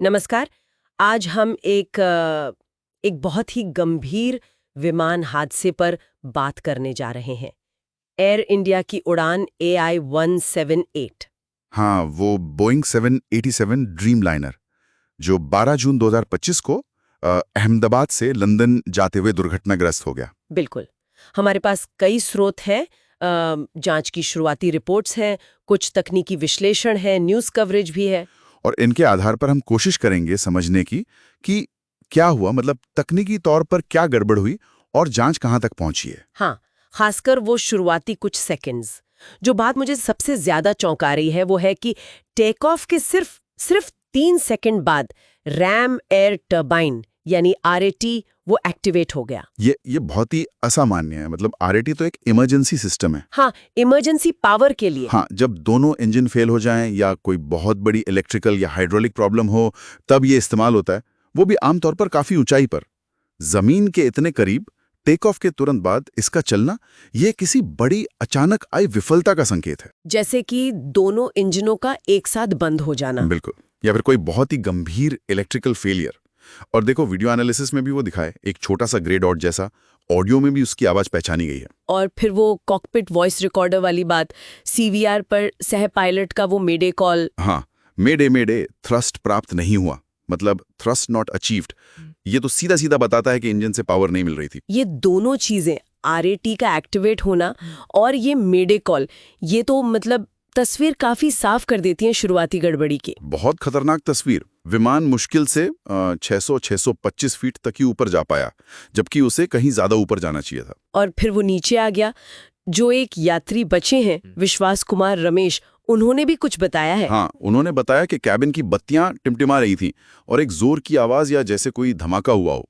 नमस्कार। आज हम एक बहुत ही गंभीर विमान हादसे पर बात करने जा रहे हैं। एयर इंडिया की उड़ान AI-178। हाँ, वो बोइंग 787 ड्रीम लाइनर जो 12 जून 2025 को अहमदाबाद से लंदन जाते हुए दुर्घटनाग्रस्त हो गया। बिल्कुल। हमारे पास कई स्रोत हैं, जांच की शुरुआती रिपोर्ट्स हैं, कुछ तकनीकी विश्लेषण है, न्यूज़ कवरेज भी है। और इनके आधार पर हम कोशिश करेंगे समझने की कि क्या हुआ, मतलब तकनीकी तौर पर क्या गड़बड़ हुई और जांच कहाँ तक पहुंची है। हाँ, खासकर वो शुरुआती कुछ सेकंड्स। जो बात मुझे सबसे ज्यादा चौंका रही है वो है कि टेक ऑफ के सिर्फ 3 सेकंड बाद रैम एयर टर्बाइन यानी RAT वो एक्टिवेट हो गया। ये बहुत ही असामान्य है। मतलब आरएटी तो एक इमरजेंसी सिस्टम है। हाँ, इमरजेंसी पावर के लिए। हाँ, जब दोनों इंजन फेल हो जाएं या कोई बहुत बड़ी इलेक्ट्रिकल या हाइड्रोलिक प्रॉब्लम हो, तब ये इस्तेमाल होता है, वो भी आमतौर पर काफी ऊंचाई पर। जमीन के इतने करीब टेक ऑफ के तुरंत बाद इसका चलना, ये किसी बड़ी अचानक आई विफलता का संकेत है। जैसे कि दोनों इंजनों का एक साथ बंद हो जाना। बिल्कुल। या फिर कोई बहुत ही गंभीर इलेक्ट्रिकल फेलियर। और देखो, वीडियो एनालिसिस में भी वो दिखाए, एक छोटा सा ग्रे डॉट जैसा। ऑडियो में भी उसकी आवाज पहचानी गई है। और फिर वो कॉकपिट वॉइस रिकॉर्डर वाली बात, CVR पर सह पायलट का वो मेडे कॉल। हाँ, मेडे थ्रस्ट प्राप्त नहीं हुआ, मतलब थ्रस्ट नॉट अचीव्ड। ये तो सीधा सीधा बताता है कि इंजन से पावर नहीं मिल रही थी। ये दोनों चीजें, RAT का एक्टिवेट होना और ये मेडे कॉल, ये तो मतलब तस्वीर काफी साफ कर देती है शुरुआती गड़बड़ी की। बहुत खतरनाक तस्वीर। विमान मुश्किल से 600-625 फीट तक ही ऊपर जा पाया, जबकि उसे कहीं ज्यादा ऊपर जाना चाहिए था। और फिर वो नीचे आ गया। जो एक यात्री बचे हैं, विश्वास कुमार रमेश, उन्होंने भी कुछ बताया है। हाँ, उन्होंने बताया कि कैबिन की बत्तियां टिमटिमा रही थीं और एक जोर की आवाज, या जैसे कोई धमाका हुआ हो।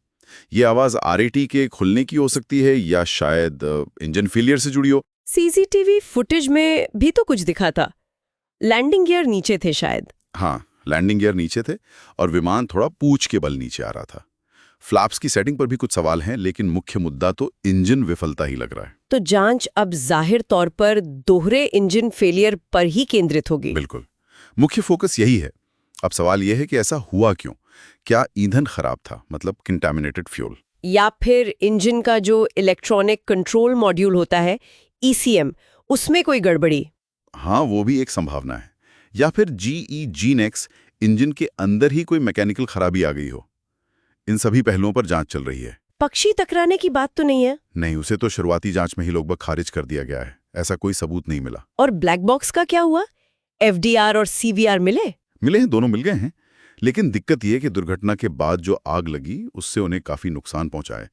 ये आवाज RAT के खुलने की हो सकती है या शायद इंजन फेलियर से जुड़ी हो। CCTV फुटेज में भी तो कुछ दिखा था। लैंडिंग गियर नीचे थे शायद। हाँ, लैंडिंग गियर नीचे थे और विमान थोड़ा पूंछ के बल नीचे आ रहा था। फ्लैप्स की सेटिंग पर भी कुछ सवाल हैं, लेकिन मुख्य मुद्दा तो इंजन विफलता ही लग रहा है। तो जांच अब जाहिर तौर पर दोहरे इंजन फेलियर पर ही केंद्रित होगी। बिल्कुल, मुख्य फोकस यही है। अब सवाल यह है कि ऐसा हुआ क्यों? क्या ईंधन खराब था, मतलब कंटामिनेटेड फ्यूल, या फिर इंजन का जो इलेक्ट्रॉनिक कंट्रोल मॉड्यूल होता है, ECM, उसमें कोई गड़बड़ी? हाँ, वो भी एक संभावना है। या फिर GE/GNEX इंजन के अंदर ही कोई मैकेनिकल खराबी आ गई हो। इन सभी पहलुओं पर जांच चल रही है। पक्षी टकराने की बात तो नहीं है? नहीं, उसे तो शुरुआती जांच में ही लगभग खारिज कर दिया गया है। ऐसा कोई सबूत नहीं मिला। और ब्लैक बॉक्स का क्या हुआ? FDR और CVR मिले हैं, दोनों मिल गए हैं। लेकिन दिक्कत यह है कि दुर्घटना के बाद जो आग लगी, उससे उन्हें काफी नुकसान पहुंचा है।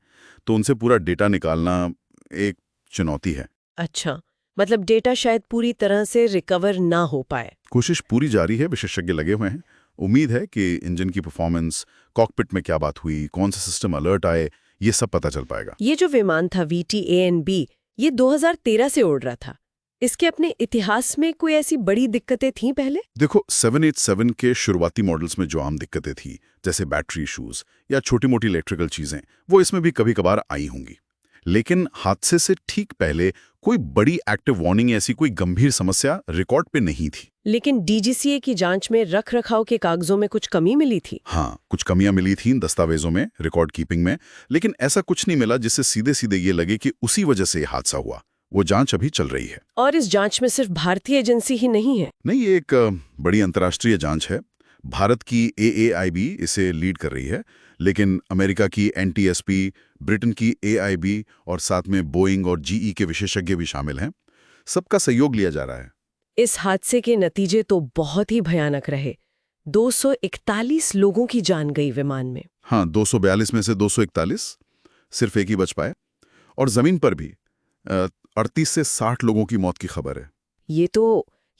तो उनसे पूरा डेटा निकालना एक चुनौती है। अच्छा, मतलब डेटा शायद पूरी तरह से रिकवर ना हो पाए। कोशिश पूरी जारी है, विशेषज्ञ लगे हुए हैं। उम्मीद है कि इंजन की परफॉर्मेंस, कॉकपिट में क्या बात हुई, कौन सा सिस्टम अलर्ट आए, ये सब पता चल पाएगा। ये जो विमान था VTANB, ये 2013 से उड़ रहा था। इसके अपने इतिहास में कोई ऐसी बड़ी दिक्कतें थीं पहले? देखो, 787 के शुरुआती मॉडल्स में जो आम दिक्कतें थी, जैसे बैटरी इश्यूज या छोटी मोटी इलेक्ट्रिकल चीजें, वो इसमें भी कभी कभार आई होंगी। लेकिन हादसे से ठीक पहले कोई बड़ी एक्टिव वार्निंग, ऐसी कोई गंभीर समस्या रिकॉर्ड पे नहीं थी। लेकिन DGCA की जांच में रख रखाव के कागजों में कुछ कमी मिली थी। हाँ, कुछ कमियां मिली थी दस्तावेजों में, रिकॉर्ड कीपिंग में, लेकिन ऐसा कुछ नहीं मिला जिससे सीधे सीधे ये लगे कि उसी वजह से ये हादसा हुआ। वो जांच अभी चल रही है। और इस जांच में सिर्फ भारतीय एजेंसी ही नहीं है। नहीं, ये एक बड़ी अंतर्राष्ट्रीय जांच है। भारत की AAIB इसे लीड कर रही है, लेकिन अमेरिका की NTSB, ब्रिटेन की AIB और साथ में बोइंग और GE के विशेषज्ञ भी शामिल हैं। सबका सहयोग लिया जा रहा है। इस हादसे के नतीजे तो बहुत ही भयानक रहे। 241 लोगों की जान गई विमान में। हाँ, 242 में से 241 सिर्फ एक ही बच पाए। और जमीन पर भी 38 से 60 लोगों की मौत की खबर है।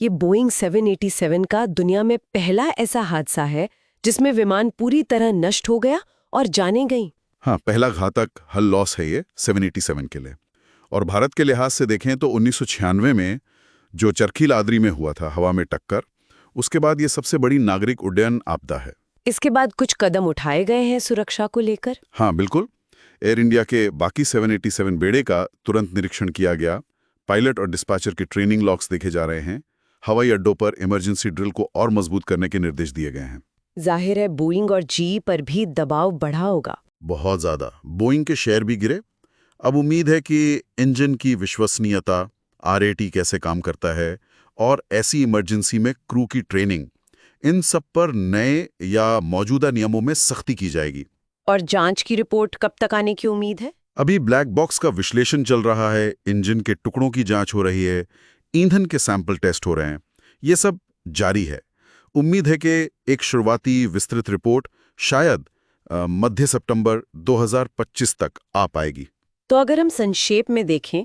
ये बोइंग 787 का दुनिया में पहला ऐसा हादसा है जिसमें विमान पूरी तरह नष्ट हो गया और जानें गईं। हाँ, पहला घातक हल लॉस है ये 787 के लिए। और भारत के लिहाज से देखें तो 1996 में जो चरखी लादरी में हुआ था, हवा में टक्कर, उसके बाद ये सबसे बड़ी नागरिक उड्डयन आपदा है। इसके बाद कुछ कदम उठाए गए हैं सुरक्षा को लेकर? हाँ, बिल्कुल। एयर इंडिया के बाकी 787 बेड़े का तुरंत निरीक्षण किया गया। पायलट और डिस्पैचर के ट्रेनिंग लॉग्स देखे जा रहे हैं। हवाई अड्डों पर इमरजेंसी ड्रिल को और मजबूत करने के निर्देश दिए गए हैं। जाहिर है बोइंग और जीई पर भी दबाव बढ़ा होगा। बहुत ज़्यादा। बोइंग के शेयर भी गिरे। अब उम्मीद है कि इंजन की विश्वसनीयता, आरएटी कैसे काम करता है और ऐसी इमरजेंसी में क्रू की ट्रेनिंग, इन सब पर नए या मौजूदा नियमों में सख्ती की जाएगी। और जांच की रिपोर्ट कब तक आने की उम्मीद है? अभी ब्लैक बॉक्स का विश्लेषण चल रहा है, इंजन के टुकड़ों की जांच हो रही है, ईंधन के सैंपल टेस्ट हो रहे हैं। ये सब जारी है। उम्मीद है कि एक शुरुआती विस्तृत रिपोर्ट शायद मध्य सितंबर 2025 तक आ पाएगी। तो अगर हम संक्षेप में देखें,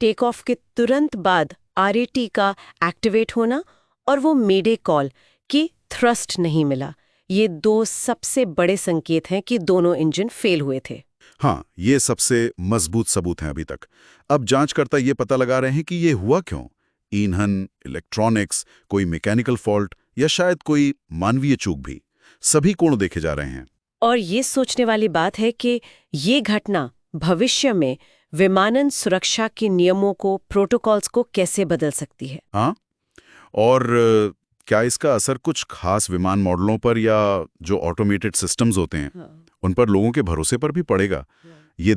टेक ऑफ के तुरंत बाद आरएटी का एक्टिवेट होना और वो मेडे कॉल कि थ्रस्ट नहीं मिला, ये दो सबसे बड़े संकेत हैं कि दोनों इंजन फेल हुए थे। हाँ, ये सबसे मजबूत सबूत हैं अभी तक। अब जांचकर्ता ये पता लगा रहे हैं कि ये हुआ क्यों। ईंधन, इलेक्ट्रॉनिक्स, कोई मैकेनिकल फॉल्ट या शायद कोई मानवीय चूक भी। सभी कोण देखे जा रहे हैं। और ये सोचने वाली बात है कि ये घटना भविष्य में विमानन सुरक्षा के नियमों को, प्रोटोकॉल्स को कैसे बदल सकती है। हाँ, और क्या इसका असर कुछ खास विमान मॉडलों पर या जो ऑटोमेटेड सिस्टम्स होते हैं, उन पर लोगों के भरोसे पर भी पड़ेगा?